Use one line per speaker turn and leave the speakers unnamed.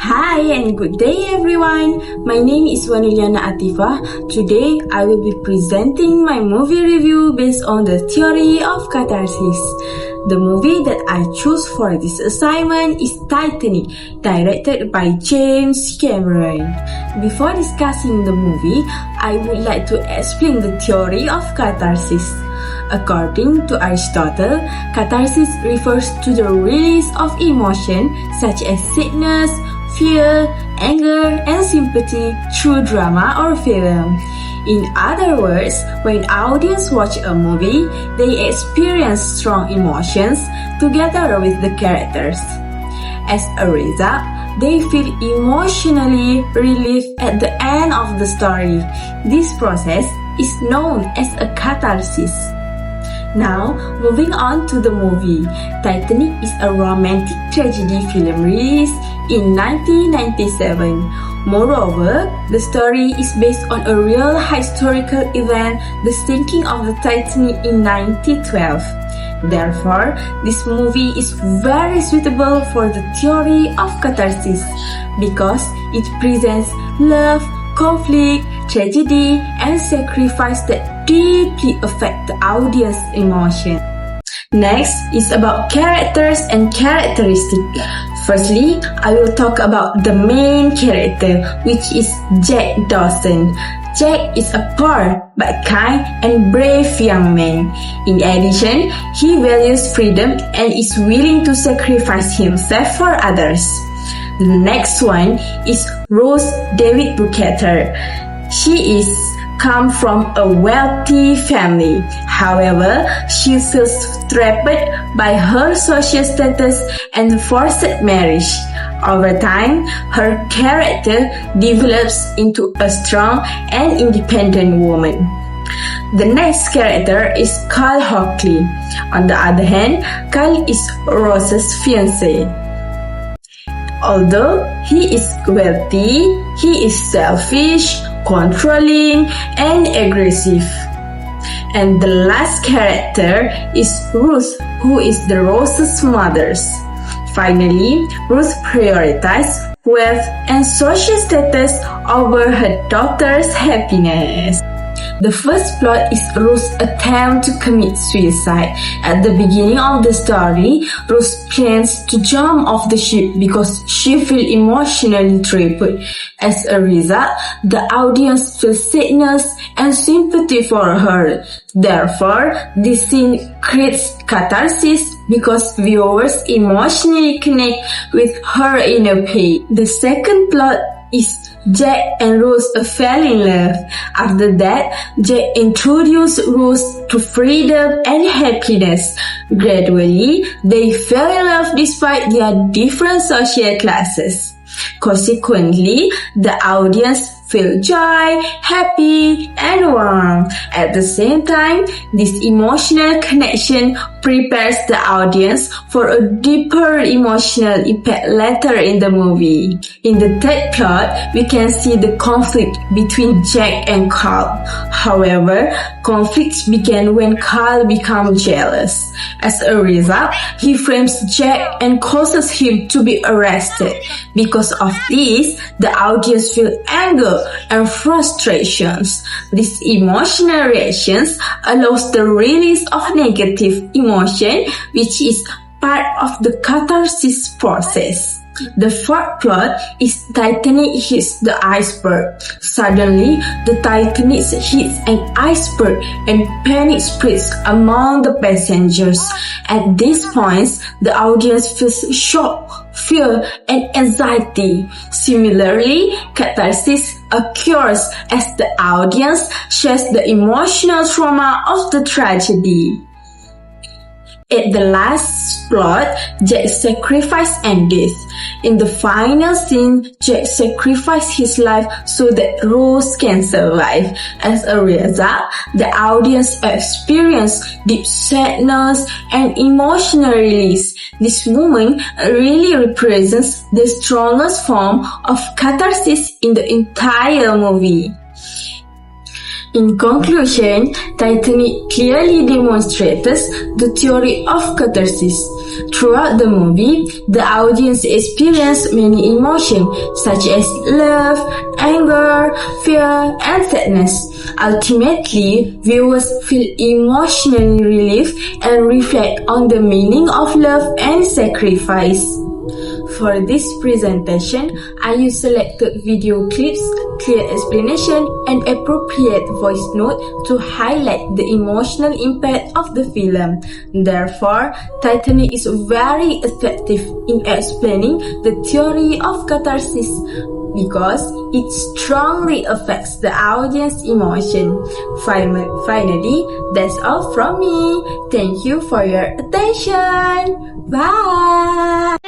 Hi and good day everyone. My name is Liana Atifah. Today I will be presenting my movie review based on the theory of catharsis. The movie that I chose for this assignment is Titanic, directed by James Cameron. Before discussing the movie, I would like to explain the theory of catharsis. According to Aristotle, catharsis refers to the release of emotion such as sadness, fear, anger, and sympathy through drama or film. In other words, when audience watch a movie, they experience strong emotions together with the characters. As a result, they feel emotionally relieved at the end of the story. This process is known as a catharsis. Now, moving on to the movie. Titanic is a romantic tragedy film released in 1997. Moreover, the story is based on a real historical event, the sinking of the Titanic in 1912. Therefore, this movie is very suitable for the theory of catharsis because it presents love, conflict, tragedy, and sacrifice that deeply affect the audience emotion. Next is about characters and characteristics. Firstly, I will talk about the main character, which is Jack Dawson. Jack is a poor but kind and brave young man. In addition, he values freedom and is willing to sacrifice himself for others. The next one is Rose David Bukater. She come from a wealthy family. However, she feels trapped by her social status and forced marriage. Over time, her character develops into a strong and independent woman. The next character is Carl Hockley. On the other hand, Carl is Rose's fiancé. Although he is wealthy, he is selfish, controlling, and aggressive. And the last character is Ruth, who is the Rose's mother. Finally, Ruth prioritizes wealth and social status over her daughter's happiness. The first plot is Ruth's attempt to commit suicide. At the beginning of the story, Ruth plans to jump off the ship because she feels emotionally trapped. As a result, the audience feels sadness and sympathy for her. Therefore, this scene creates catharsis because viewers emotionally connect with her inner pain. The second plot is Jack and Rose fell in love. After that, Jack introduced Rose to freedom and happiness. Gradually, they fell in love despite their different social classes. Consequently, the audience feel joy, happy, and warm. At the same time, this emotional connection prepares the audience for a deeper emotional impact later in the movie. In the third plot, we can see the conflict between Jack and Carl. However, conflicts began when Carl becomes jealous. As a result, he frames Jack and causes him to be arrested. Because of this, the audience feel anger and frustrations. These emotional reactions allows the release of negative emotion, which is part of the catharsis process. The fourth plot is Titanic hits the iceberg. Suddenly, the Titanic hits an iceberg and panic spreads among the passengers. At this point, the audience feels shock, fear, and anxiety. Similarly, catharsis occurs as the audience shares the emotional trauma of the tragedy. At the last plot, Jack's sacrifice and death. In the final scene, Jack sacrificed his life so that Rose can survive. As a result, the audience experience deep sadness and emotional release. This moment really represents the strongest form of catharsis in the entire movie. In conclusion, Titanic clearly demonstrates the theory of catharsis. Throughout the movie, the audience experienced many emotions such as love, anger, fear, and sadness. Ultimately, viewers feel emotionally relieved and reflect on the meaning of love and sacrifice. For this presentation, I use selected video clips, clear explanation, and appropriate voice note to highlight the emotional impact of the film. Therefore, Titanic is very effective in explaining the theory of catharsis because it strongly affects the audience emotion. Finally, that's all from me. Thank you for your attention. Bye!